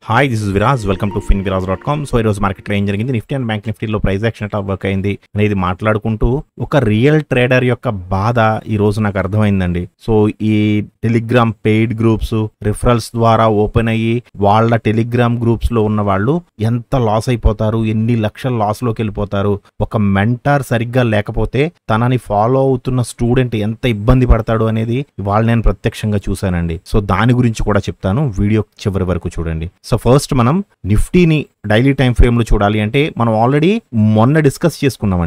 Hi, this is Viraj. Welcome to finviraz.com. So ఈరోజు మార్కెట్లో ఏం జరిగింది, నిఫ్టీ అండ్ బ్యాంక్ నిఫ్టీలో ప్రైస్ యాక్షన్ ఎట్లా వర్క్ అయింది అనేది మాట్లాడుకుంటూ ఒక రియల్ ట్రేడర్ యొక్క బాధ ఈ రోజు నాకు అర్థమైందండి. సో ఈ టెలిగ్రామ్ పెయిడ్ గ్రూప్స్ రిఫరల్స్ ద్వారా ఓపెన్ అయ్యి వాళ్ళ టెలిగ్రామ్ గ్రూప్స్ లో ఉన్న వాళ్ళు ఎంత లాస్ అయిపోతారు, ఎన్ని లక్షల లాస్ లోకి వెళ్ళిపోతారు. ఒక మెంటార్ సరిగ్గా లేకపోతే తనని ఫాలో అవుతున్న స్టూడెంట్ ఎంత ఇబ్బంది పడతాడు అనేది ఇవాళ నేను ప్రత్యక్షంగా చూశానండి. సో దాని గురించి కూడా చెప్తాను, వీడియో చివరి వరకు చూడండి. సో ఫస్ట్ మనం నిఫ్టీని డైలీ టైం ఫ్రేమ్ లో చూడాలి అంటే మనం ఆల్రెడీ మొన్న డిస్కస్ చేసుకున్నాం.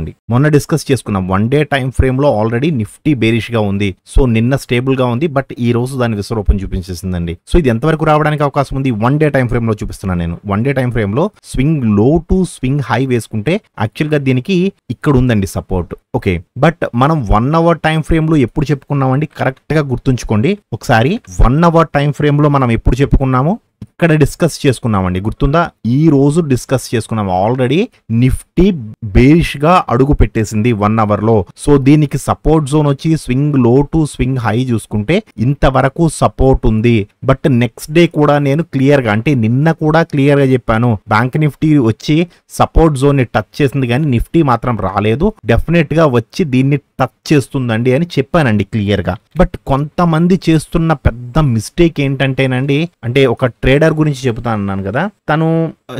1 డే టైం ఫ్రేమ్ లో ఆల్రెడీ నిఫ్టీ బేరిష్ గా ఉంది. సో నిన్న స్టేబుల్ గా ఉంది, బట్ ఈ రోజు దాని విశ్వరూపం చూపించేసిందండి. సో ఇది ఎంతవరకు రావడానికి అవకాశం ఉంది 1 డే టైం ఫ్రేమ్ లో చూపిస్తున్నాను నేను. 1 డే టైం ఫ్రేమ్ లో స్వింగ్ లో టు స్వింగ్ హై వేసుకుంటే యాక్చువల్ గా దీనికి ఇక్కడ ఉందండి సపోర్ట్. ఓకే, బట్ మనం 1 అవర్ టైం ఫ్రేమ్ లో ఎప్పుడు చెప్పుకున్నామండి, కరెక్ట్ గా గుర్తుంచుకోండి ఒకసారి. 1 అవర్ టైం ఫ్రేమ్ లో మనం ఎప్పుడు చెప్పుకున్నాము, ఇక్కడ డిస్కస్ చేసుకున్నామండి, గుర్తుందా? ఈ రోజు డిస్కస్ చేసుకున్నాం. ఆల్రెడీ నిఫ్టీ బేరిష్ గా అడుగు పెట్టేసింది 1 అవర్ లో. సో దీనికి సపోర్ట్ జోన్ వచ్చి స్వింగ్ లో టు స్వింగ్ హై చూసుకుంటే ఇంతవరకు సపోర్ట్ ఉంది. బట్ నెక్స్ట్ డే కూడా నేను క్లియర్ గా, అంటే నిన్న కూడా క్లియర్ గా చెప్పాను, బ్యాంక్ నిఫ్టీ వచ్చి సపోర్ట్ జోన్ ని టచ్ చేసింది కానీ నిఫ్టీ మాత్రం రాలేదు. డెఫినెట్ గా వచ్చి దీన్ని టచ్ చేస్తుందండి అని చెప్పానండి క్లియర్ గా. బట్ కొంతమంది చేస్తున్న పెద్ద మిస్టేక్ ఏంటంటేనండి, అంటే ఒక ట్రేడర్ గురించి చెబుతా అన్నాను కదా, తను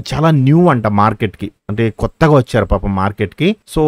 చాలా న్యూ అంట మార్కెట్ కి, అంటే కొత్తగా వచ్చారు పాపం మార్కెట్ కి. సో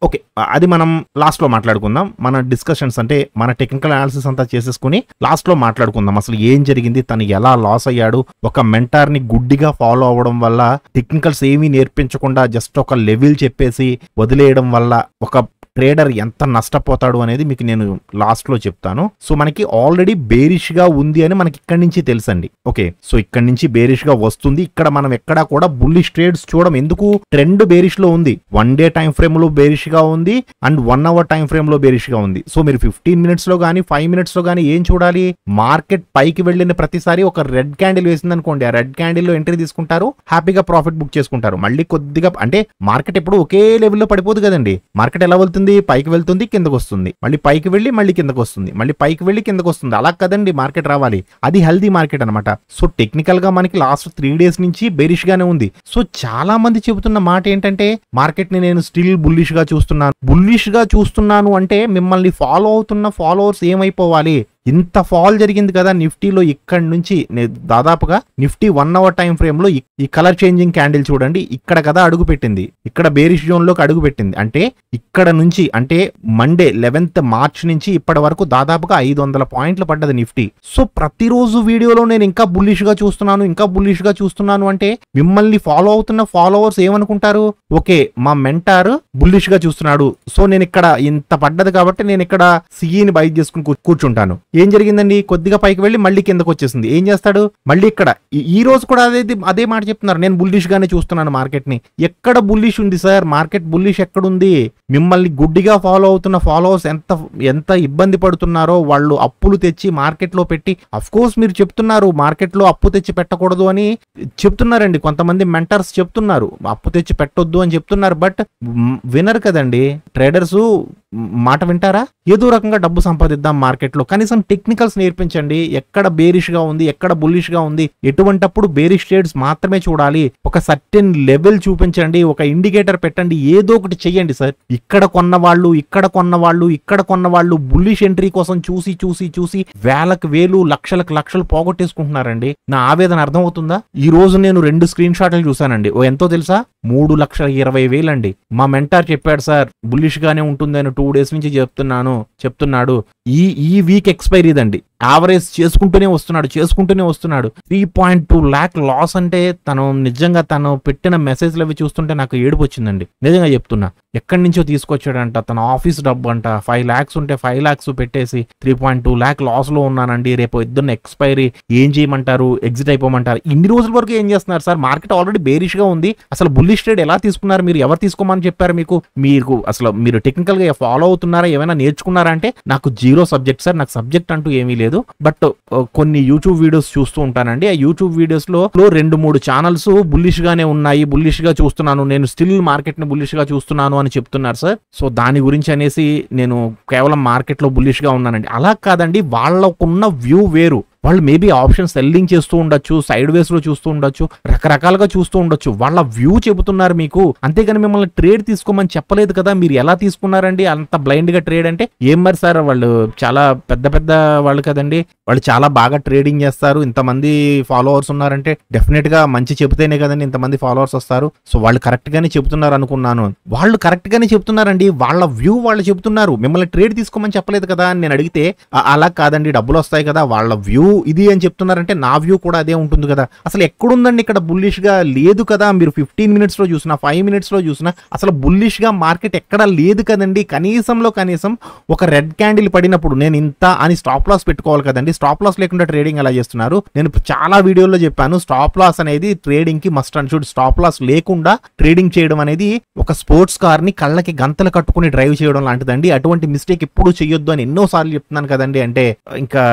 ఓకే, అది మనం లాస్ట్ లో మాట్లాడుకుందాం. మన డిస్కషన్స్ అంటే మన టెక్నికల్ అనాలిసిస్ అంతా చేసేసుకుని లాస్ట్ లో మాట్లాడుకుందాం అసలు ఏం జరిగింది, తను ఎలా లాస్ అయ్యాడు. ఒక మెంటార్ ని గుడ్డిగా ఫాలో అవ్వడం వల్ల, టెక్నికల్స్ ఏమీ నేర్పించకుండా జస్ట్ ఒక లెవెల్ చెప్పేసి వదిలేయడం వల్ల ఒక ట్రేడర్ ఎంత నష్టపోతాడు అనేది మీకు నేను లాస్ట్ లో చెప్తాను. సో మనకి ఆల్రెడీ బేరిష్ గా ఉంది అని మనకి ఇక్కడి నుంచి తెలుసండి. ఓకే, సో ఇక్కడి నుంచి బేరిష్ గా వస్తుంది. ఇక్కడ మనం ఎక్కడా కూడా బుల్లిష్ ట్రేడ్స్ చూడం. ఎందుకు? ట్రెండ్ బేరిష్ లో ఉంది. 1 డే టైం ఫ్రేమ్ లో బేరిష్ గా ఉంది అండ్ 1 అవర్ టైం ఫ్రేమ్ లో బేరిష్ గా ఉంది. సో మీరు 15 మినిట్స్ లో కానీ 5 మినిట్స్ లో కానీ ఏం చూడాలి, మార్కెట్ పైకి వెళ్ళిన ప్రతిసారి ఒక రెడ్ క్యాండిల్ వేసింది అనుకోండి, ఆ రెడ్ క్యాండిల్ లో ఎంట్రీ తీసుకుంటారు, హ్యాపీగా ప్రాఫిట్ బుక్ చేసుకుంటారు. మళ్ళీ కొద్దిగా, అంటే మార్కెట్ ఎప్పుడు ఒకే లెవెల్లో పడిపోదు కదండి. మార్కెట్ ఎలా వెళ్తుంది, పైకి వెళ్తుంది, కిందకు వస్తుంది, మళ్ళీ పైకి వెళ్ళి మళ్ళీ కిందకు వస్తుంది, మళ్ళీ పైకి వెళ్ళి కిందకు వస్తుంది. అలా కదండి మార్కెట్ రావాలి, అది హెల్దీ మార్కెట్ అనమాట. సో టెక్నికల్ గా మనకి లాస్ట్ 3 డేస్ నుంచి బేరిష్ గానే ఉంది. సో చాలా మంది చెబుతున్న మాట ఏంటంటే, మార్కెట్ ని నేను స్టిల్ బుల్లిష్ గా చూస్తున్నాను అంటే మిమ్మల్ని ఫాలో అవుతున్న ఫాలోవర్స్ ఏమైపోవాలి? ఇంత ఫాల్ జరిగింది కదా నిఫ్టీలో, ఇక్కడ నుంచి దాదాపుగా నిఫ్టీ 1 అవర్ టైం ఫ్రేమ్ లో ఈ కలర్ చేంజింగ్ క్యాండిల్ చూడండి, ఇక్కడ కదా అడుగు పెట్టింది, ఇక్కడ బేరిష్ జోన్ లోకి అడుగు పెట్టింది. అంటే ఇక్కడ నుంచి, అంటే మండే 11th మార్చ్ నుంచి ఇప్పటి వరకు దాదాపుగా 500 పాయింట్లు పడ్డది నిఫ్టీ. సో ప్రతిరోజు వీడియోలో నేను ఇంకా బుల్లిష్ గా చూస్తున్నాను అంటే మిమ్మల్ని ఫాలో అవుతున్న ఫాలోవర్స్ ఏమనుకుంటారు, ఓకే మా మెంటార్ బుల్లిష్ గా చూస్తున్నాడు, సో నేను ఇక్కడ ఇంత పడ్డది కాబట్టి నేను ఇక్కడ సిఈని బై చేసుకుని కూర్చుంటాను. ఏం జరిగిందండి, కొద్దిగా పైకి వెళ్ళి మళ్ళీ కిందకు వచ్చేసింది. ఏం చేస్తాడు, మళ్ళీ ఇక్కడ ఈ రోజు కూడా అదే మాట చెప్తున్నారు, నేను బుల్లిష్ గానే చూస్తున్నాను మార్కెట్ ని. ఎక్కడ బుల్లిష్ ఉంది సార్, మార్కెట్ బుల్లిష్ ఎక్కడుంది? మిమ్మల్ని గుడ్డిగా ఫాలో అవుతున్న ఫాలోవర్స్ ఎంత ఇబ్బంది పడుతున్నారో, వాళ్ళు అప్పులు తెచ్చి మార్కెట్ లో పెట్టి, అఫ్ కోర్స్ మీరు చెప్తున్నారు మార్కెట్ లో అప్పు తెచ్చి పెట్టకూడదు అని చెప్తున్నారండి, కొంతమంది మెంటర్స్ చెప్తున్నారు అప్పు తెచ్చి పెట్టొద్దు అని చెప్తున్నారు. బట్ వినరు కదండి ట్రేడర్స్, మాట వింటారా? ఏదో రకంగా డబ్బు సంపాదిద్దాం మార్కెట్ లో, కనీసం టెక్నికల్స్ నేర్పించండి. ఎక్కడ బేరిష్ గా ఉంది, ఎక్కడ బుల్లిష్ గా ఉంది, ఎటువంటప్పుడు బేరిష్ ట్రేడ్స్ మాత్రమే చూడాలి. ఒక సర్టెన్ లెవెల్ చూపించండి, ఒక ఇండికేటర్ పెట్టండి, ఏదో ఒకటి చెయ్యండి సార్. ఇక్కడ కొన్న వాళ్ళు బుల్లిష్ ఎంట్రీ కోసం చూసి వేలకు వేలు, లక్షలు పోగొట్టేసుకుంటున్నారండి. నా ఆవేదన అర్థమవుతుందా? ఈ రోజు నేను 2 స్క్రీన్ షాట్లు చూసానండి. ఎంతో తెలుసా, 3,20,000 అండి. మా మెంటార్ చెప్పాడు సార్ బుల్లిష్ గానే ఉంటుందని 2 డేస్ నుంచి చెప్తున్నాడు. ఈ వీక్ ఎక్స్పైరీ దండి, యావరేజ్ చేసుకుంటూనే వస్తున్నాడు. 3.2 lakh లాస్ అంటే తను పెట్టిన మెసేజ్లు అవి చూస్తుంటే నాకు ఏడుపు వచ్చిందండి, నిజంగా చెప్తున్నా. ఎక్కడి నుంచో తీసుకొచ్చాడంట, తన ఆఫీస్ డబ్బు అంట, 5 lakhs ఉంటే 5 lakhs పెట్టేసి 3.2 lakh లాస్ లో ఉన్నానండి. రేపు ఇద్దరు ఎక్స్పైరీ, ఏం చేయమంటారు, ఎగ్జిట్ అయిపోమంటారు. ఇన్ని రోజుల వరకు ఏం చేస్తున్నారు సార్, మార్కెట్ ఆల్రెడీ బేరిష్ గా ఉంది, అసలు బుల్లిష్ ట్రేడ్ ఎలా తీసుకున్నారు మీరు? ఎవరు తీసుకోమని చెప్పారు మీకు? అసలు మీరు టెక్నికల్ గా ఫాలో అవుతున్నారా, ఏమైనా నేర్చుకున్నారా అంటే నాకు 0 సబ్జెక్ట్ సార్, నాకు సబ్జెక్ట్ అంటూ ఏమీ లేదు. బట్ కొన్ని యూట్యూబ్ వీడియోస్ చూస్తూ ఉంటానండి. ఆ యూట్యూబ్ వీడియోస్ లో 2-3 ఛానల్స్ బుల్లిష్ గానే ఉన్నాయి, బుల్లిష్ గా చూస్తున్నాను, నేను స్టిల్ మార్కెట్ ని బుల్లిష్ గా చూస్తున్నాను అని చెప్తున్నారు సార్. సో దాని గురించి అనేసి నేను కేవలం మార్కెట్ లో బుల్లిష్ గా ఉన్నానండి. అలా కాదండి, వాళ్ళకున్న వ్యూ వేరు. వాళ్ళు మేబీ ఆప్షన్ సెల్లింగ్ చేస్తూ ఉండొచ్చు, సైడ్ వేస్ లో చూస్తూ ఉండొచ్చు, రకరకాలుగా చూస్తూ ఉండొచ్చు. వాళ్ళ వ్యూ చెబుతున్నారు మీకు, అంతేగాని మిమ్మల్ని ట్రేడ్ తీసుకోమని చెప్పలేదు కదా. మీరు ఎలా తీసుకున్నారండి అంత బ్లైండ్ గా ట్రేడ్ అంటే? ఏం మరి సార్, వాళ్ళు చాలా పెద్ద పెద్ద వాళ్ళు కదండి, వాళ్ళు చాలా బాగా ట్రేడింగ్ చేస్తారు, ఇంతమంది ఫాలోవర్స్ ఉన్నారంటే డెఫినెట్ గా మంచి చెబితేనే కదండి ఇంతమంది ఫాలోవర్స్ వస్తారు. సో వాళ్ళు కరెక్ట్ గానే చెబుతున్నారు అనుకున్నాను. వాళ్ళు కరెక్ట్ గానే చెప్తున్నారండి, వాళ్ళ వ్యూ వాళ్ళు చెబుతున్నారు, మిమ్మల్ని ట్రేడ్ తీసుకోమని చెప్పలేదు కదా అని నేను అడిగితే అలా కాదండి డబ్బులు వస్తాయి కదా, వాళ్ళ వ్యూ ఇది అని చెప్తున్నారంటే నా వ్యూ కూడా అదే ఉంటుంది కదా. అసలు ఎక్కడుందండి ఇక్కడ బుల్లిష్ గా? లేదు కదా. మీరు 15 minutes లో చూసినా 5 minutes లో చూసినా అసలు బుల్లిష్ గా మార్కెట్ ఎక్కడా లేదు కదండి. కనీసం ఒక రెడ్ క్యాండిల్ పడినప్పుడు నేను ఇంత అని స్టాప్ లాస్ పెట్టుకోవాలి కదండి. స్టాప్ లాస్ లేకుండా ట్రేడింగ్ ఎలా చేస్తున్నారు? నేను చాలా వీడియోల్లో చెప్పాను, స్టాప్ లాస్ అనేది ట్రేడింగ్ కి must and should. Stop loss లేకుండా ట్రేడింగ్ చేయడం అనేది ఒక స్పోర్ట్స్ కార్ ని కళ్ళకి గంతలు కట్టుకుని డ్రైవ్ చేయడం లాంటిదండి. అటువంటి మిస్టేక్ ఎప్పుడు చేయొద్దు అని ఎన్నో సార్లు చెప్తున్నాను కదండి. అంటే ఇంకా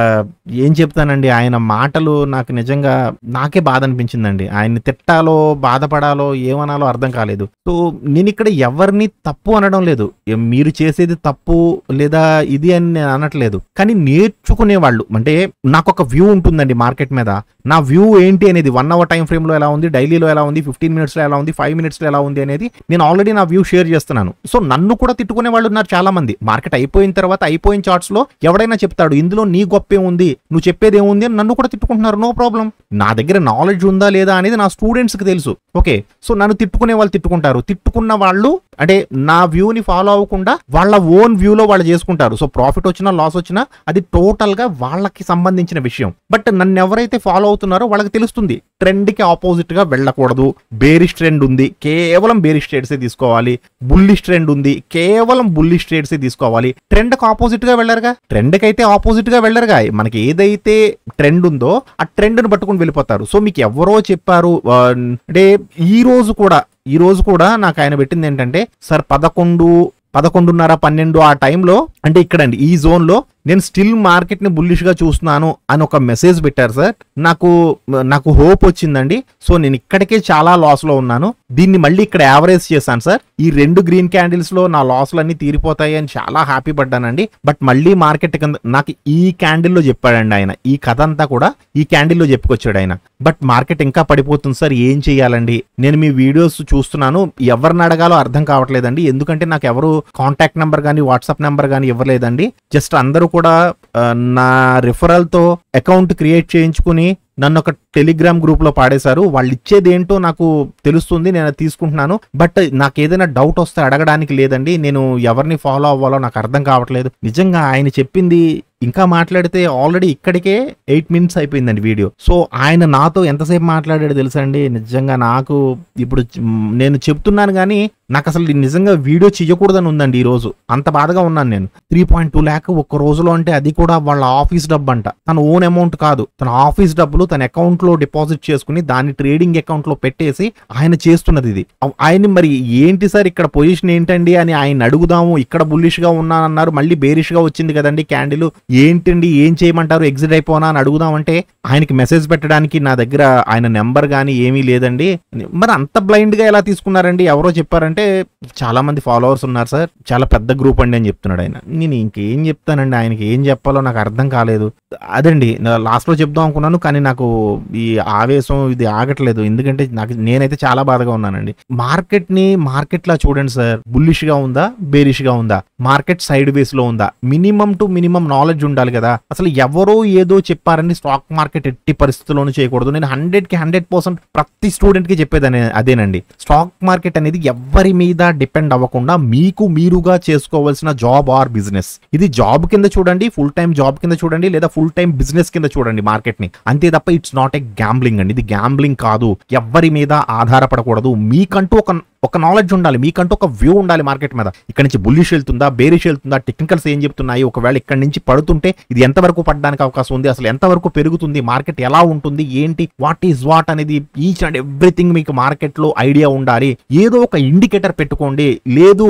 ఏం చెప్తానండి, ఆయన మాటలు నాకు నిజంగా నాకే బాధ అనిపించిందండి. ఆయన్ని తిట్టాలో బాధపడాలో ఏమనాలో అర్థం కాలేదు. సో నేను ఇక్కడ ఎవరిని తప్పు అనడం లేదు, మీరు చేసేది తప్పు లేదా ఇది అని నేను అనట్లేదు. కానీ నేర్చుకునే వాళ్ళు అంటే నాకు ఒక వ్యూ ఉంటుందండి మార్కెట్ మీద. నా వ్యూ ఏంటి అనేది 1 hour టైం ఫ్రేమ్ లో ఎలా ఉంది, డైలీలో ఎలా ఉంది, 15 minutes లో ఎలా ఉంది, 5 minutes లో ఎలా ఉంది అనేది నేను ఆల్రెడీ నా వ్యూ షేర్ చేస్తున్నాను. సో నన్ను కూడా తిట్టుకునే వాళ్ళు ఉన్నారు చాలా మంది. మార్కెట్ అయిపోయిన తర్వాత అయిపోయిన చార్ట్స్ లో ఎవడైనా చెప్తాడు ఇందులో నీ గొప్పే ఉంది, నువ్వు చెప్పేది ఏముంది అని నన్ను కూడా తిట్టుకుంటున్నారు. నో ప్రాబ్లం, నా దగ్గర నాలెడ్జ్ ఉందా లేదా అనేది నా స్టూడెంట్స్ కి తెలుసు. ఓకే, సో నన్ను తిట్టుకునే వాళ్ళు తిట్టుకుంటారు. తిట్టుకున్న వాళ్ళు అంటే నా వ్యూని ఫాలో అవ్వకుండా వాళ్ళ ఓన్ వ్యూలో వాళ్ళు చేసుకుంటారు. సో ప్రాఫిట్ వచ్చినా లాస్ వచ్చినా అది టోటల్ గా వాళ్ళకి సంబంధించిన విషయం. బట్ నన్ను ఎవరైతే ఫాలో అవుతున్నారో వాళ్ళకి తెలుస్తుంది ట్రెండ్ కి ఆపోజిట్ గా వెళ్ళకూడదు. బేరిష్ ట్రెండ్ ఉంది, కేవలం బేరిష్ ట్రేడ్స్ తీసుకోవాలి. బుల్లిష్ ట్రెండ్ ఉంది, కేవలం బుల్లిష్ ట్రేడ్స్ తీసుకోవాలి. ట్రెండ్ కి ఆపోజిట్ గా వెళ్ళరుగా, ట్రెండ్ కి అయితే ఆపోజిట్ గా వెళ్ళరుగా. మనకి ఏదైతే ట్రెండ్ ఉందో ఆ ట్రెండ్ ను పట్టుకుని వెళ్ళిపోతారు. సో మీకు ఎవరో చెప్పారు అంటే ఈ రోజు కూడా నాకు ఆయన పెట్టింది ఏంటంటే, సార్ 11:30 12 ఆ టైంలో అంటే ఇక్కడండి ఈ జోన్ లో నేను స్టిల్ మార్కెట్ ని బుల్లిష్ గా చూస్తున్నాను అని ఒక మెసేజ్ పెట్టారు సార్. నాకు హోప్ వచ్చిందండి. సో నేను ఇక్కడికే చాలా లాస్ లో ఉన్నాను, దీన్ని మళ్ళీ ఇక్కడ యావరేజ్ చేశాను సార్. ఈ 2 గ్రీన్ క్యాండిల్స్ లో నా లాస్లు అన్ని తీరిపోతాయి అని చాలా హ్యాపీ పడ్డానండి. బట్ మళ్ళీ మార్కెట్ కింద నాకు ఈ క్యాండిల్లో చెప్పాడండి ఆయన. ఈ కథ అంతా కూడా ఈ క్యాండిల్లో చెప్పుకొచ్చాడు ఆయన. బట్ మార్కెట్ ఇంకా పడిపోతుంది సార్, ఏం చెయ్యాలండి? నేను మీ వీడియోస్ చూస్తున్నాను, ఎవరిని అడగాలో అర్థం కావట్లేదండి. ఎందుకంటే నాకు ఎవరు కాంటాక్ట్ నెంబర్ కానీ వాట్సాప్ నెంబర్ కానీ ఇవ్వలేదండి. జస్ట్ అందరూ కూడా నా రిఫరల్ తో అకౌంట్ క్రియేట్ చేయించుకుని నన్ను ఒక టెలిగ్రామ్ గ్రూప్ లో పాడేశారు. వాళ్ళు ఇచ్చేది ఏంటో నాకు తెలుస్తుంది, నేను తీసుకుంటున్నాను. బట్ నాకు ఏదైనా డౌట్ వస్తే అడగడానికి లేదండి. నేను ఎవరిని ఫాలో అవ్వాలో నాకు అర్థం కావట్లేదు. నిజంగా ఆయన చెప్పింది ఇంకా మాట్లాడితే ఆల్రెడీ ఇక్కడికే 8 minutes అయిపోయిందండి వీడియో. సో ఆయన నాతో ఎంతసేపు మాట్లాడాడు తెలుసా అండి? నిజంగా నాకు ఇప్పుడు నేను చెప్తున్నాను కానీ నాకు అసలు నిజంగా వీడియో చేయకూడదని ఉందండి. ఈ రోజు అంత బాధగా ఉన్నాను నేను. 3.2 lakh ఒక్క రోజులో అంటే అది కూడా వాళ్ళ ఆఫీస్ డబ్బు అంట, తన ఓన్ అమౌంట్ కాదు. తన ఆఫీస్ డబ్బులు తన అకౌంట్ లో డిపాజిట్ చేసుకుని దాన్ని ట్రేడింగ్ అకౌంట్ లో పెట్టేసి ఆయన చేస్తున్నది ఇది. ఆయన మరి ఏంటి సార్ ఇక్కడ పొజిషన్ ఏంటండి అని ఆయన అడుగుదాము. ఇక్కడ బుల్లిష్ గా ఉన్నానన్నారు, మళ్ళీ బేరిష్ గా వచ్చింది కదండి క్యాండిల్, ఏంటండి ఏం చేయమంటారు, ఎగ్జిట్ అయిపోనా అని అడుగుదామంటే ఆయనకి మెసేజ్ పెట్టడానికి నా దగ్గర ఆయన నెంబర్ గానీ ఏమీ లేదండి. మరి అంత బ్లైండ్ గా ఎలా తీసుకున్నారండి? ఎవరో చెప్పారంటే చాలా మంది ఫాలోవర్స్ ఉన్నారు సార్, చాలా పెద్ద గ్రూప్ అండి అని చెప్తున్నాడు ఆయన. నేను ఇంకేం చెప్తానండి, ఆయనకి ఏం చెప్పాలో నాకు అర్థం కాలేదు. అదండి లాస్ట్ లో చెప్దాం అనుకున్నాను కానీ నాకు ఈ ఆవేశం ఇది ఆగట్లేదు. ఎందుకంటే నేనైతే చాలా బాధగా ఉన్నానండి. మార్కెట్ లా చూడండి సార్, బుల్లిష్ గా ఉందా బేరిష్ గా ఉందా, మార్కెట్ సైడ్ వేస్ లో ఉందా, మినిమం టు మినిమం నాలెడ్జ్ ఉండాలి కదా. అసలు ఎవరో ఏదో చెప్పారని స్టాక్ మార్కెట్ ఎట్టి పరిస్థితుల్లోనూ చేయకూడదు. నేను 100% ప్రతి స్టూడెంట్ కి చెప్పేది అదేనండి. స్టాక్ మార్కెట్ అనేది ఎవరి మీద డిపెండ్ అవ్వకుండా మీకు మీరుగా చేసుకోవాల్సిన జాబ్ ఆర్ బిజినెస్. ఇది జాబ్ కింద చూడండి, ఫుల్ టైం జాబ్ కింద చూడండి, లేదా ఫుల్ టైం బిజినెస్ కింద చూడండి మార్కెట్ ని, అంతే తప్ప ఇట్స్ నాట్ ఏ గ్యాంబ్లింగ్ అండి. ఇది గ్యాంబ్లింగ్ కాదు. ఎవరి మీద ఆధారపడకూడదు. మీకంటూ ఒక నాలెడ్జ్ ఉండాలి, మీకంటూ ఒక వ్యూ ఉండాలి మార్కెట్ మీద. ఇక్కడ నుంచి బుల్లిష్ వెళ్తుందా బేరిష్ వెళ్తుందా, టెక్నికల్స్ ఏం చెప్తున్నాయి, ఒకవేళ ఇక్కడ నుంచి పడుతుంటే ఇది ఎంతవరకు పడడానికి అవకాశం ఉంది, అసలు ఎంతవరకు పెరుగుతుంది, మార్కెట్ ఎలా ఉంటుంది, ఏంటి, వాట్ ఈజ్ వాట్ అనేది ఈచ్ అండ్ ఎవ్రీథింగ్ మీకు మార్కెట్ లో ఐడియా ఉండాలి. ఏదో ఒక ఇండికేటర్ పెట్టుకోండి. లేదు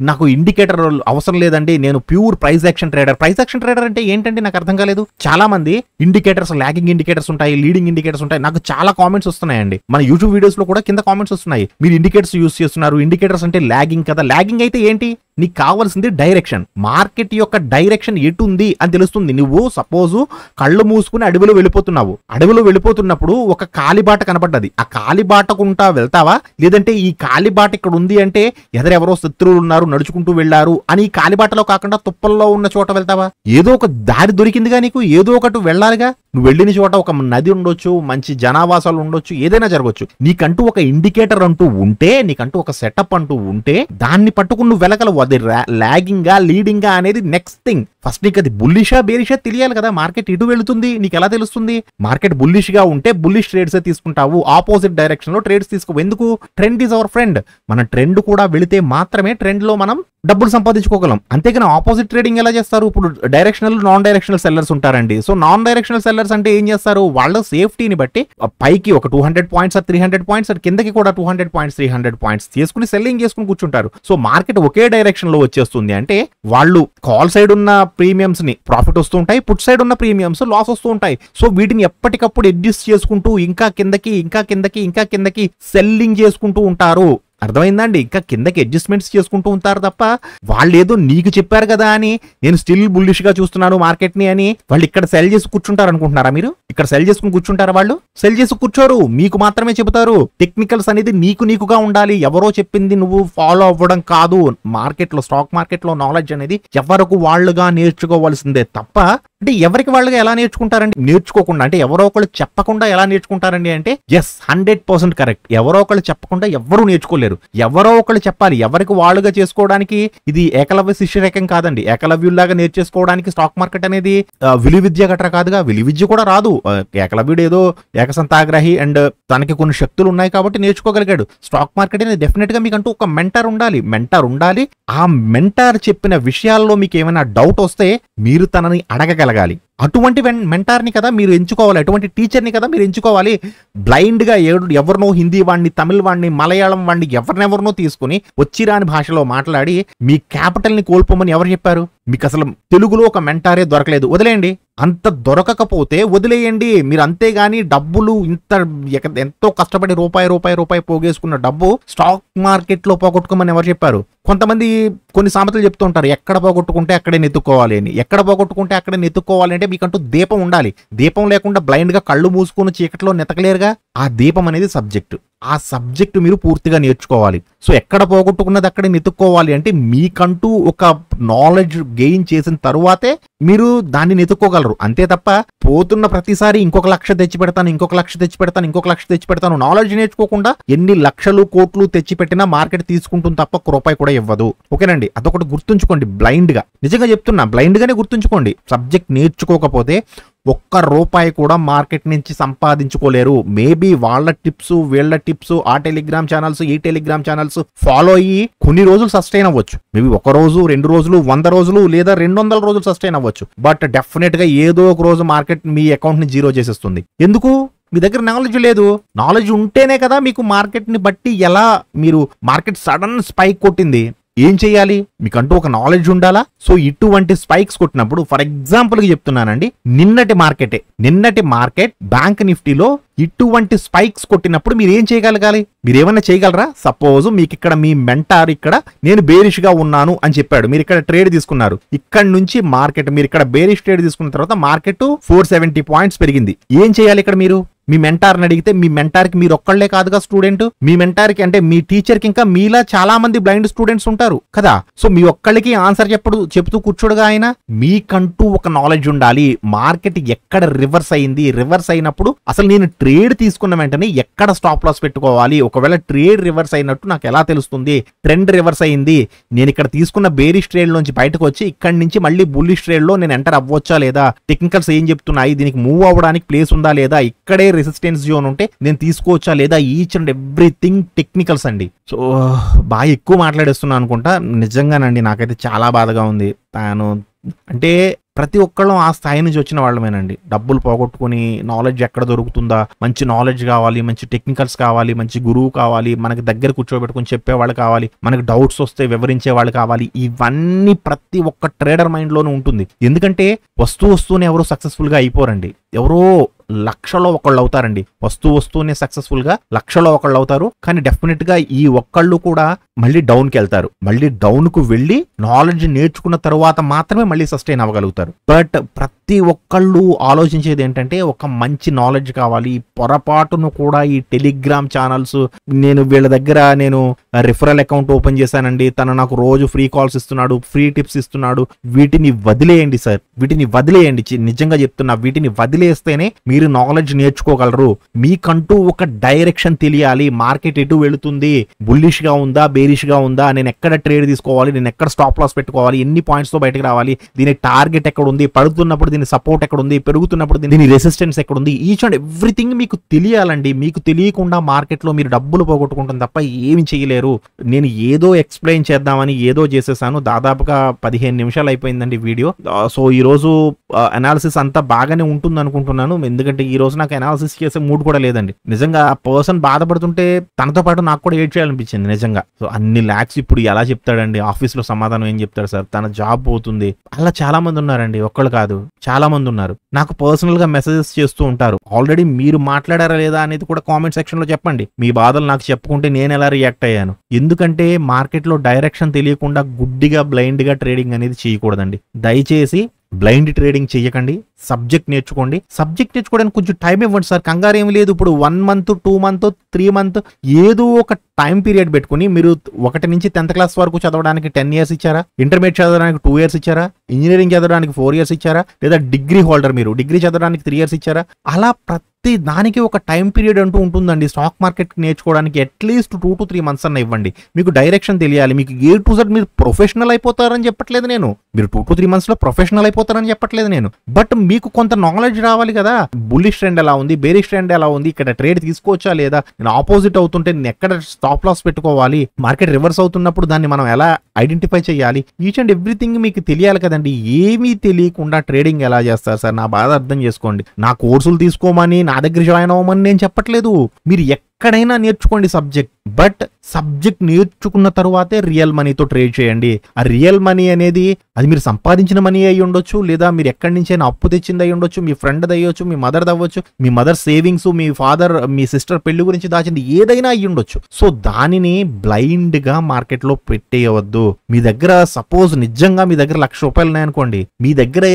నాకు ఇండికేటర్ అవసరం లేదండి, నేను pure price action trader. Price action trader అంటే ఏంటంటే నాకు అర్థం కాలేదు. చాలా మంది ఇండికేటర్స్, లాగింగ్ ఇండికేటర్స్ ఉంటాయి, లీడింగ్ ఇండికేటర్స్ ఉంటాయి. నాకు చాలా కామెంట్స్ వస్తున్నాయండి, మన యూట్యూబ్ వీడియోస్ లో కూడా కింద కామెంట్స్ వస్తున్నాయి, మీరు ఇండికేటర్స్ యూస్ చేస్తున్నారు, ఇండికేటర్స్ అంటే లాగింగ్ కదా. లాగింగ్ అయితే ఏంటి? నీకు కావాల్సింది డైరెక్షన్. మార్కెట్ యొక్క డైరెక్షన్ ఎటు ఉంది అని తెలుస్తుంది. నువ్వు సపోజ్ కళ్ళు మూసుకుని అడవిలో వెళ్ళిపోతున్నావు. అడవిలో వెళ్ళిపోతున్నప్పుడు ఒక కాలిబాట కనపడ్డది. ఆ కాలిబాటకుంటా వెళ్తావా, లేదంటే ఈ కాలిబాట ఇక్కడ ఉంది అంటే ఎదరెవరో శత్రువులు ఉన్నారు నడుచుకుంటూ వెళ్లారు అని ఈ కాలిబాటలో కాకుండా తుప్పల్లో ఉన్న చోట వెళ్తావా? ఏదో ఒక దారి దొరికిందిగా నీకు, ఏదో ఒకటి వెళ్ళాలిగా. నువ్వు వెళ్ళిన చోట ఒక నది ఉండొచ్చు, మంచి జనావాసాలు ఉండొచ్చు, ఏదైనా జరగవచ్చు. నీకంటూ ఒక ఇండికేటర్ అంటూ ఉంటే, నీకంటూ ఒక సెటప్ అంటూ ఉంటే దాన్ని పట్టుకుని నువ్వు వెళ్ళగలవు. అది లాగింగా లీడింగా అనేది నెక్స్ట్ థింగ్. ఫస్ట్ నీకు అది బుల్లిషా బేరిషా తెలియాలి కదా. మార్కెట్ ఇటు వెళుతుంది నీకు ఎలా తెలుస్తుంది? మార్కెట్ బుల్లిష్ గా ఉంటే బుల్లిష్ ట్రేడ్స్ తీసుకుంటావు, ఆపోజిట్ డైరెక్షన్ లో ట్రేడ్స్ తీసుకో. ఎందుకు? Trend is our friend. మన ట్రెండ్ కూడా వెళితే మాత్రమే ట్రెండ్ లో మనం డబ్బులు సంపాదించుకోగలం. అంతేగాని ఆపోజిట్ ట్రేడింగ్ ఎలా చేస్తారు? ఇప్పుడు డైరెక్షనల్ నాన్ డైరెక్షనల్ సెల్లర్స్ ఉంటారండి. సో నాన్ డైరెక్షనల్ సెల్లర్స్ అంటే ఏం చేస్తారు? వాళ్ళ సేఫ్టీని బట్టి పైకి ఒక 200 పాయింట్స్ 300 పాయింట్స్, కిందకి కూడా 200 పాయింట్స్ 300 పాయింట్స్ తీసుకుని సెల్లింగ్ చేసుకుని కూర్చుంటారు. సో మార్కెట్ ఒకే డైరెక్షన్ లో వచ్చేస్తుంది అంటే వాళ్ళు కాల్ సైడ్ ఉన్న ప్రీమియమ్స్ ని ప్రాఫిట్ వస్తూ ఉంటాయి, పుట్ సైడ్ ఉన్న ప్రీమియమ్స్ లాస్ వస్తూ ఉంటాయి. సో వీటిని ఎప్పటికప్పుడు అడ్జస్ట్ చేసుకుంటూ ఇంకా కిందకి ఇంకా కిందకి ఇంకా కిందకి సెల్లింగ్ చేసుకుంటూ ఉంటారు. అర్థమైందండి? ఇంకా కిందకి అడ్జస్ట్మెంట్స్ చేసుకుంటూ ఉంటారు తప్ప వాళ్ళు ఏదో నీకు చెప్పారు కదా అని నేను స్టిల్ బుల్లిష్ గా చూస్తున్నాను మార్కెట్ ని అని వాళ్ళు ఇక్కడ సెల్ చేసి కూర్చుంటారు అనుకుంటున్నారా? మీరు ఇక్కడ సెల్ చేసుకుని కూర్చుంటారా? వాళ్ళు సెల్ చేసి కూర్చోరు, మీకు మాత్రమే చెబుతారు. టెక్నికల్స్ అనేది నీకుగా ఉండాలి, ఎవరో చెప్పింది నువ్వు ఫాలో అవ్వడం కాదు. మార్కెట్ లో, స్టాక్ మార్కెట్ లో నాలెడ్జ్ అనేది ఎవరికి వాళ్ళుగా నేర్చుకోవాల్సిందే తప్ప అంటే ఎవరికి వాళ్ళుగా ఎలా నేర్చుకుంటారండి? నేర్చుకోకుండా అంటే ఎవరో ఒకళ్ళు చెప్పకుండా ఎలా నేర్చుకుంటారండి అంటే ఎస్ 100% కరెక్ట్. ఎవరో ఒకళ్ళు చెప్పకుండా ఎవరు నేర్చుకోలేరు. ఎవరో ఒకళ్ళు చెప్పాలి. ఎవరికి వాళ్ళుగా చేసుకోవడానికి ఇది ఏకలవ్య శిష్యరేఖం కాదండి. ఏకలవ్యుల్లాగా నేర్చేసుకోవడానికి స్టాక్ మార్కెట్ అనేది విలు విద్య గట్రా కాదుగా. విలు విద్య కూడా రాదు. ఏకలవ్యుడు ఏదో ఏకసంతాగ్రహి అండ్ తనకి కొన్ని శక్తులు ఉన్నాయి కాబట్టి నేర్చుకోగలిగాడు. స్టాక్ మార్కెట్ అనేది డెఫినెట్ గా మీకంటూ ఒక మెంటర్ ఉండాలి. ఆ మెంటర్ చెప్పిన విషయాల్లో మీకు ఏమైనా డౌట్ వస్తే మీరు తనని అడగగలగాలి. అటువంటి మెంటార్ని కదా మీరు ఎంచుకోవాలి, అటువంటి టీచర్ని కదా మీరు ఎంచుకోవాలి. బ్లైండ్ గా ఎవరినో హిందీ వాడిని, తమిళ వాడిని, మలయాళం వాడిని ఎవరినెవరినో తీసుకుని వచ్చిరాని భాషలో మాట్లాడి మీ క్యాపిటల్ ని కోల్పోమని ఎవరు చెప్పారు? మీకు అసలు తెలుగులో ఒక మెంటారే దొరకలేదు, వదిలేయండి. అంత దొరకకపోతే వదిలేయండి మీరు. అంతేగాని డబ్బులు ఎంతో కష్టపడి రూపాయి పోగేసుకున్న డబ్బు స్టాక్ మార్కెట్ లో పోగొట్టుకోమని ఎవరు చెప్పారు? కొంతమంది కొన్ని సామెతలు చెప్తూ ఉంటారు, ఎక్కడ పోగొట్టుకుంటే అక్కడే నెత్తుకోవాలి అని. ఎక్కడ పోగొట్టుకుంటే అక్కడే నెత్తుకోవాలి అంటే మీకంటూ దీపం ఉండాలి. దీపం లేకుండా బ్లైండ్ గా కళ్ళు మూసుకుని చీకట్లో నెతకలేరుగా. ఆ దీపం అనేది సబ్జెక్టు. ఆ సబ్జెక్టు మీరు పూర్తిగా నేర్చుకోవాలి. సో ఎక్కడ పోగొట్టుకున్నది అక్కడే నెతుక్కోవాలి అంటే మీకంటూ ఒక నాలెడ్జ్ గెయిన్ చేసిన తరువాతే మీరు దాన్ని నెతుక్కోగలరు. అంతే తప్ప పోతున్న ప్రతిసారి ఇంకొక లక్ష తెచ్చి పెడతాను నాలెడ్జ్ నేర్చుకోకుండా ఎన్ని లక్షలు కోట్లు తెచ్చి పెట్టినా మార్కెట్ తీసుకుంటుంది తప్ప రూపాయి కూడా ఇవ్వదు. ఓకేనండి, అదొకటి గుర్తుంచుకోండి. బ్లైండ్ గా, నిజంగా చెప్తున్నా, బ్లైండ్ గానే గుర్తుంచుకోండి. సబ్జెక్ట్ నేర్చుకోకపోతే ఒక్క రూపాయి కూడా మార్కెట్ నుంచి సంపాదించుకోలేరు. మేబీ వాళ్ళ టిప్స్, వీళ్ళ టిప్స్, ఆ టెలిగ్రామ్ ఛానల్స్, ఈ టెలిగ్రామ్ ఛానల్స్ ఫాలో అయ్యి కొన్ని రోజులు సస్టైన్ అవ్వచ్చు. మేబీ 1 రోజు, 2 రోజులు, 100 రోజులు లేదా 200 రోజులు సస్టైన్ అవ్వచ్చు. బట్ డెఫినెట్ గా ఏదో ఒక రోజు మార్కెట్ మీ అకౌంట్ ని జీరో చేసేస్తుంది. ఎందుకు? మీ దగ్గర నాలెడ్జ్ లేదు. నాలెడ్జ్ ఉంటేనే కదా మీకు మార్కెట్ ని బట్టి ఎలా మీరు మార్కెట్ సడన్ స్పైక్ కొట్టింది ఏం చేయాలి? మీకంటూ ఒక నాలెడ్జ్ ఉండాలా. సో ఇటువంటి స్పైక్స్ కొట్టినప్పుడు, ఫర్ ఎగ్జాంపుల్ గా చెప్తున్నానండి, నిన్నటి మార్కెట్ బ్యాంక్ నిఫ్టీలో ఇటువంటి స్పైక్స్ కొట్టినప్పుడు మీరు ఏం చేయగలగాలి? మీరు ఏమన్నా చేయగలరా? సపోజ్ మీకు ఇక్కడ మీ మెంటార్ ఇక్కడ నేను బేరిష్ గా ఉన్నాను అని చెప్పాడు, మీరు ఇక్కడ ట్రేడ్ తీసుకున్నారు. ఇక్కడ నుంచి మార్కెట్ మీరు ఇక్కడ బేరిష్ ట్రేడ్ తీసుకున్న తర్వాత మార్కెట్ 470 పాయింట్స్ పెరిగింది. ఏం చేయాలి ఇక్కడ? మీరు మీ మెంటార్ని అడిగితే, మీ మెంటార్కి మీరు ఒక్కళ్లే కాదుగా స్టూడెంట్, మీ మెంటార్కి అంటే మీ టీచర్కి ఇంకా మీలా చాలా మంది బ్లైండ్ స్టూడెంట్స్ ఉంటారు కదా. సో మీ ఒక్కళ్ళకి ఆన్సర్ చెప్తూ కూర్చోడుగా ఆయన. మీకంటూ ఒక నాలెడ్జ్ ఉండాలి. మార్కెట్ ఎక్కడ రివర్స్ అయింది, రివర్స్ అయినప్పుడు అసలు నేను ట్రేడ్ తీసుకున్న వెంటనే ఎక్కడ స్టాప్ లాస్ పెట్టుకోవాలి, ఒకవేళ ట్రేడ్ రివర్స్ అయినట్టు నాకు ఎలా తెలుస్తుంది, ట్రెండ్ రివర్స్ అయింది, నేను ఇక్కడ తీసుకున్న బేరిష్ ట్రేడ్ నుంచి బయటకు వచ్చి ఇక్కడి నుంచి మళ్ళీ బుల్లిష్ ట్రేడ్ లో నేను ఎంటర్ అవ్వచ్చా లేదా, టెక్నికల్స్ ఏం చెప్తున్నాయి, దీనికి మూవ్ అవ్వడానికి ప్లేస్ ఉందా లేదా, ఇక్కడే రెసిస్టెన్స్ జోన్ ఉంటే నేను తీసుకోవచ్చా లేదా, ఈచ్ అండ్ ఎవ్రీథింగ్ టెక్నికల్స్ అండి. సో బాగా ఎక్కువ మాట్లాడేస్తున్నా అనుకుంటా. నిజంగానండి నాకైతే చాలా బాధగా ఉంది. అంటే ప్రతి ఒక్కళ్ళం ఆ స్థాయి నుంచి వచ్చిన వాళ్ళమేనండి. డబ్బులు పోగొట్టుకుని నాలెడ్జ్ ఎక్కడ దొరుకుతుందా, మంచి నాలెడ్జ్ కావాలి, మంచి టెక్నికల్స్ కావాలి, మంచి గురువు కావాలి, మనకి దగ్గర కూర్చోబెట్టుకుని చెప్పేవాళ్ళు కావాలి, మనకి డౌట్స్ వస్తే వివరించే వాళ్ళు కావాలి. ఇవన్నీ ప్రతి ఒక్క ట్రేడర్ మైండ్ లోనూ ఉంటుంది. ఎందుకంటే వస్తూనే ఎవరు సక్సెస్ఫుల్ గా అయిపోరండి. ఎవరో లక్షలో ఒకళ్ళు అవుతారండి. వస్తూనే సక్సెస్ఫుల్ గా లక్షలో ఒకళ్ళు అవుతారు. కానీ డెఫినెట్ గా ఈ ఒక్కళ్ళు కూడా మళ్ళీ డౌన్ కి వెళ్తారు. మళ్ళీ డౌన్ కు వెళ్ళి నాలెడ్జ్ నేర్చుకున్న తర్వాత మాత్రమే మళ్ళీ సస్టైన్ అవ్వగలుగుతారు. బట్ ప్రతి ఒక్కళ్ళు ఆలోచించేది ఏంటంటే ఒక మంచి నాలెడ్జ్ కావాలి. పొరపాటును కూడా ఈ టెలిగ్రామ్ ఛానల్స్, నేను వీళ్ళ దగ్గర నేను రిఫరల్ అకౌంట్ ఓపెన్ చేశానండి, తను నాకు రోజు ఫ్రీ కాల్స్ ఇస్తున్నాడు, ఫ్రీ టిప్స్ ఇస్తున్నాడు, వీటిని వదిలేయండి సార్, వీటిని వదిలేయండి. నిజంగా చెప్తున్నా, వీటిని వదిలేస్తేనే మీరు నాలెడ్జ్ నేర్చుకోగలరు. మీకంటూ ఒక డైరెక్షన్ తెలియాలి. మార్కెట్ ఎటు వెళుతుంది, బుల్లిష్ గా ఉందా, బేరిష్ గా ఉందా, నేను ఎక్కడ ట్రేడ్ తీసుకోవాలి, నేను ఎక్కడ స్టాప్ లాస్ పెట్టుకోవాలి, ఎన్ని పాయింట్స్ తో బయటకు రావాలి, దీని టార్గెట్ ఎక్కడ ఉంది, పడుతున్నప్పుడు దీని సపోర్ట్ ఎక్కడ ఉంది, పెరుగుతున్నప్పుడు దీని రెసిస్టెన్స్ ఎక్కడ ఉంది, ఈచ్ అండ్ ఎవ్రీథింగ్ మీకు తెలియాలండి. మీకు తెలియకుండా మార్కెట్ లో మీరు డబ్బులు పోగొట్టుకుంటాం తప్ప ఏమి చేయలేరు. నేను ఏదో ఎక్స్ప్లెయిన్ చేద్దామని ఏదో చేసేసాను. దాదాపుగా 15 నిమిషాలు అయిపోయిందండి వీడియో. సో ఈ రోజు అనాలిసిస్ అంతా బాగానే ఉంటుంది అనుకుంటున్నాను. ఎందుకంటే ఈ రోజు నాకు అనాలిసిస్ చేసే మూడ్ కూడా లేదండి. నిజంగా ఆ పర్సన్ బాధపడుతుంటే తనతో పాటు నాకు కూడా ఏడ్ చేయాలనిపించింది నిజంగా. సో అన్ని లాక్స్ ఇప్పుడు ఎలా చెప్తాడండి, ఆఫీస్ లో సమాధానం ఏం చెప్తాడు సార్, తన జాబ్ పోతుంది. అలా చాలా మంది ఉన్నారండి, ఒక్కళ్ళు కాదు చాలా మంది ఉన్నారు. నాకు పర్సనల్ గా మెసేజెస్ చేస్తూ ఉంటారు. ఆల్రెడీ మీరు మాట్లాడారా లేదా అనేది కూడా కామెంట్ సెక్షన్ లో చెప్పండి. మీ బాధలు నాకు చెప్పుకుంటే నేను ఎలా రియాక్ట్ అయ్యాను. ఎందుకంటే మార్కెట్ లో డైరెక్షన్ తెలియకుండా గుడ్డిగా బ్లైండ్ గా ట్రేడింగ్ అనేది చేయకూడదండి. దయచేసి బ్లైండ్ ట్రేడింగ్ చేయకండి. సబ్జెక్ట్ నేర్చుకోండి. సబ్జెక్ట్ నేర్చుకోవడానికి కొంచెం టైం ఇవ్వండి సార్, కంగారు ఏమి లేదు. ఇప్పుడు 1 month 2 month 3 month ఏదో ఒక టైం పీరియడ్ పెట్టుకుని, మీరు 1 నుంచి 10th క్లాస్ వరకు చదవడానికి 10 years ఇచ్చారా, ఇంటర్మీడియట్ చదవడానికి 2 years ఇచ్చారా, ఇంజనీరింగ్ చదవడానికి 4 years ఇచ్చారా, లేదా డిగ్రీ హోల్డర్ మీరు డిగ్రీ చదవడానికి 3 years ఇచ్చారా? అలా ప్రతి దానికి ఒక టైం పీరియడ్ అంటూ ఉంటుందండి. స్టాక్ మార్కెట్ నేర్చుకోవడానికి అట్లీస్ట్ 2 to 3 months అన్న ఇవ్వండి. మీకు డైరెక్షన్ తెలియాలి. మీకు A to Z మీరు ప్రొఫెషనల్ అయిపోతారని చెప్పట్లేదు నేను. మీరు 2 to 3 months లో ప్రొఫెషనల్ అయిపోతారని చెప్పట్లేదు నేను. బట్ మీకు కొంత నాలెడ్జ్ రావాలి కదా. బుల్లిష్ ట్రెండ్ ఎలా ఉంది, బేరిష్ ట్రెండ్ ఎలా ఉంది, ఇక్కడ ట్రేడ్ తీసుకోవచ్చా లేదా, నేను ఆపోజిట్ అవుతుంటే నేను ఎక్కడ స్టాప్ లాస్ పెట్టుకోవాలి, మార్కెట్ రివర్స్ అవుతున్నప్పుడు దాన్ని మనం ఎలా ఐడెంటిఫై చేయాలి, ఈచ్ అండ్ ఎవ్రీథింగ్ మీకు తెలియాలి కదండి. ఏమీ తెలియకుండా ట్రేడింగ్ ఎలా చేస్తారు సార్? నా బాధ అర్థం చేసుకోండి. నా కోర్సులు తీసుకోమని, నా దగ్గర జాయిన్ అవ్వమని నేను చెప్పట్లేదు. మీరు ఎక్కడైనా నేర్చుకోండి సబ్జెక్ట్. బట్ సబ్జెక్ట్ నేర్చుకున్న తరువాతే రియల్ మనీతో ట్రేడ్ చేయండి. ఆ రియల్ మనీ అనేది అది మీరు సంపాదించిన మనీ అయి ఉండొచ్చు, లేదా మీరు ఎక్కడి నుంచైనా అప్పు తెచ్చింది అయి ఉండొచ్చు, మీ ఫ్రెండ్ అయ్యొచ్చు, మీ మదర్ అవ్వచ్చు, మీ మదర్ సేవింగ్స్, మీ ఫాదర్ మీ సిస్టర్ పెళ్లి గురించి దాచింది ఏదైనా అయ్యి ఉండొచ్చు. సో దానిని బ్లైండ్ గా మార్కెట్ లో పెట్టేయవద్దు. మీ దగ్గర సపోజ్ నిజంగా మీ దగ్గర ₹1,00,000 ఉన్నాయనుకోండి, మీ దగ్గర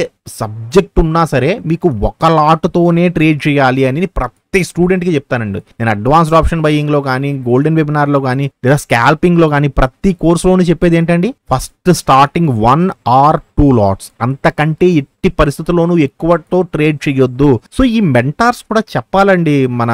సబ్జెక్ట్ ఉన్నా సరే మీకు ఒక లాట్తోనే ట్రేడ్ చేయాలి అని ప్రతి స్టూడెంట్ కి చెప్తానండి. నేను అడ్వాన్స్డ్ ఆప్షన్ బయింగ్ లో కానీ, గోల్డెన్ వెబినార్ లో కానీ, లేదా స్కాల్పింగ్ లో కానీ ప్రతి కోర్సులోనూ చెప్పేది ఏంటండి, ఫస్ట్ స్టార్టింగ్ 1 or 2 lots, అంతకంటే ఎట్టి పరిస్థితుల్లోనూ ఎక్కువతో ట్రేడ్ చేయొద్దు. సో ఈ మెంటార్స్ కూడా చెప్పాలండి. మన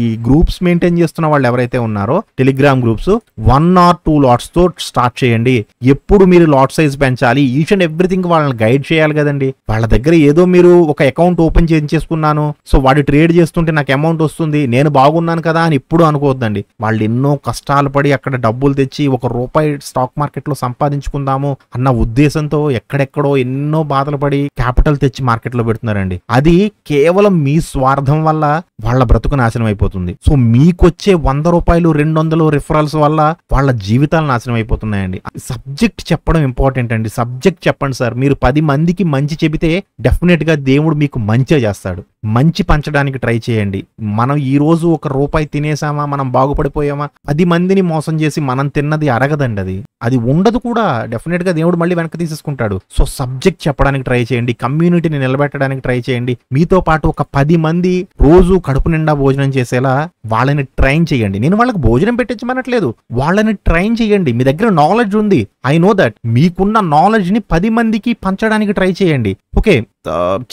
ఈ గ్రూప్స్ మెయింటైన్ చేస్తున్న వాళ్ళు ఎవరైతే ఉన్నారో టెలిగ్రామ్ గ్రూప్స్, 1 or 2 lots తో స్టార్ట్ చేయండి. ఎప్పుడు మీరు లాట్ సైజ్ పెంచాలి, ఈచ్ అండ్ ఎవ్రీథింగ్ వాళ్ళని గైడ్ చేయాలి కదండి. వాళ్ళ దగ్గర ఏదో మీరు ఒక అకౌంట్ ఓపెన్ చేసుకున్నాను, సో వాడు ట్రేడ్ చేస్తుంటే నాకు అమౌంట్ వస్తుంది, నేను బాగున్నాను కదా అని ఎప్పుడు అనుకోవద్దండి. వాళ్ళు ఎన్నో కష్టాలు పడి అక్కడ డబ్బులు తెచ్చి ₹1 స్టాక్ మార్కెట్ లో సంపాదించుకుందాము అన్న ఉద్దేశంతో ఎక్కడెక్కడో ఎన్నో బాధలు పడి క్యాపిటల్ తెచ్చి మార్కెట్ లో పెడుతున్నారండి. అది కేవలం మీ స్వార్థం వల్ల వాళ్ళ బ్రతుకు నాశనం అయిపోతుంది. సో మీకొచ్చే ₹100 200 రిఫరల్స్ వల్ల వాళ్ళ జీవితాలు నాశనం అయిపోతున్నాయండి. సబ్జెక్ట్ చెప్పడం ఇంపార్టెంట్ అండి. సబ్జెక్ట్ చెప్పండి సార్. మీరు 10 మందికి మంచి చెబితే డెఫినెట్ గా దేవుడు మీకు మంచి చేస్తాడు. మంచి పంచడానికి ట్రై చేయండి. మనం ఈ రోజు ₹1 తినేసామా, మనం బాగుపడిపోయామా, 10 మందిని మోసం చేసి మనం తిన్నది అరగదండి. అది ఉండదు కూడా. డెఫినెట్ గా దేవుడు మళ్ళీ వెనక్కి తీసేసుకుంటాడు. సో సబ్జెక్ట్ చెప్పడానికి ట్రై చేయండి. కమ్యూనిటీని నిలబెట్టడానికి ట్రై చేయండి. మీతో పాటు ఒక 10 మంది రోజు కడుపు నిండా భోజనం చేసేలా వాళ్ళని ట్రైన్ చేయండి. నేను వాళ్ళకి భోజనం పెట్టించమనట్లేదు, వాళ్ళని ట్రైన్ చేయండి. మీ దగ్గర నాలెడ్జ్ ఉంది, ఐ నో దట్. మీకున్న నాలెడ్జ్ ని 10 మందికి పంచడానికి ట్రై చేయండి. ఓకే,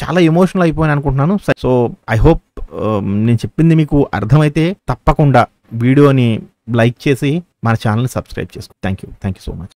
చాలా ఎమోషనల్ అయిపోయాను అనుకుంటున్నాను. సో ఐ హోప్ నేను చెప్పింది మీకు అర్థమైతే తప్పకుండా వీడియోని లైక్ చేసి మన ఛానల్ని సబ్స్క్రైబ్ చేసుకోండి. Thank you so much.